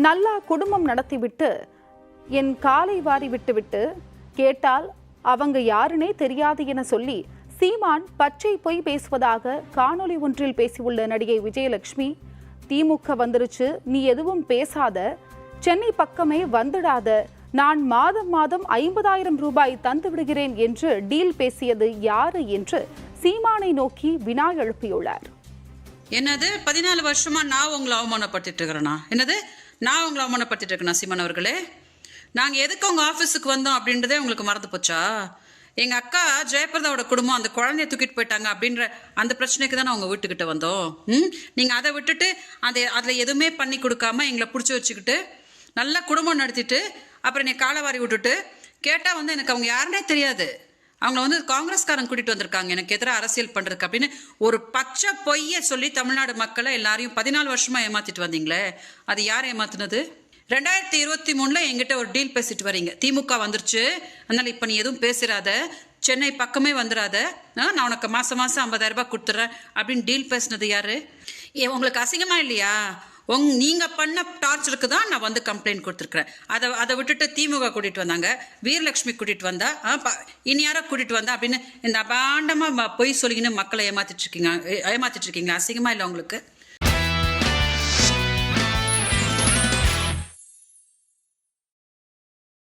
நல்லா குடும்பம் நடத்திவிட்டு என் காலை வாரி விட்டுவிட்டு கேட்டால் அவங்க யாருனே தெரியாது என சொல்லி சீமான் பச்சை பொய் பேசுவதாக காணொலி ஒன்றில் பேசியுள்ள நடிகை விஜயலட்சுமி, திமுக வந்துருச்சு, நீ எதுவும் பேசாத, சென்னை பக்கமே வந்துடாத, நான் மாதம் மாதம் 50,000 ரூபாய் தந்து விடுகிறேன் என்று டீல் பேசியது யாரு என்று சீமானை நோக்கி வினா எழுப்பியுள்ளார். என்னது 14 வருஷமா நான் உங்களை அவமானப்படுத்திட்டு இருக்கிறேனா? என்னது நான் உங்களை அவமானப்படுத்திட்டு இருக்கேனா? சீமான் அவர்களே, நாங்கள் எதுக்கு உங்கள் ஆஃபீஸுக்கு வந்தோம் அப்படின்றதே உங்களுக்கு மறந்து போச்சா? எங்கள் அக்கா ஜெயபிரதாவோட குடும்பம் அந்த குழந்தைய தூக்கிட்டு போயிட்டாங்க அப்படின்ற அந்த பிரச்சனைக்கு தான் நான் உங்கள் வீட்டுக்கிட்ட வந்தோம். நீங்கள் அதை விட்டுட்டு அதில் எதுவுமே பண்ணி கொடுக்காம எங்களை பிடிச்சி வச்சுக்கிட்டு நல்லா குடும்பம் நடத்திட்டு அப்புறம் என்னை காலவாரி விட்டுட்டு கேட்டால் வந்து எனக்கு அவங்க யாருன்னே தெரியாது, அவங்கள வந்து காங்கிரஸ்காரங்க கூட்டிகிட்டு வந்திருக்காங்க எனக்கு எதிராக அரசியல் பண்ணுறதுக்கு அப்படின்னு ஒரு பச்சை பொய்யை சொல்லி தமிழ்நாடு மக்களை எல்லாரையும் 14 வருஷமாக ஏமாற்றிட்டு வந்தீங்களே, அது யார் ஏமாத்துனது? 2023 என்கிட்ட ஒரு டீல் பேசிட்டு வரீங்க, திமுக வந்துருச்சு, அதனால இப்போ நீ எதுவும் பேசுறாத, சென்னை பக்கமே வந்துடாத, நான் உனக்கு மாதம் 50,000 ரூபாய் கொடுத்துட்றேன் அப்படின்னு டீல் பேசினது யாரு? உங்களுக்கு அசிங்கமா இல்லையா? நீங்கள் பண்ண டார்ச்சருக்கு தான் நான் வந்து கம்ப்ளைண்ட் கொடுத்துருக்குறேன். அதை விட்டுட்டு திமுக கூட்டிகிட்டு வந்தாங்க, வீரலட்சுமி கூட்டிகிட்டு வந்தா, இனி யாரோ கூட்டிகிட்டு வந்தா அப்படின்னு இந்த அபாண்டமாக பொய் சொல்லிங்கன்னு மக்களை ஏமாத்திட்டு இருக்கீங்க. அசிங்கமா இல்லை உங்களுக்கு?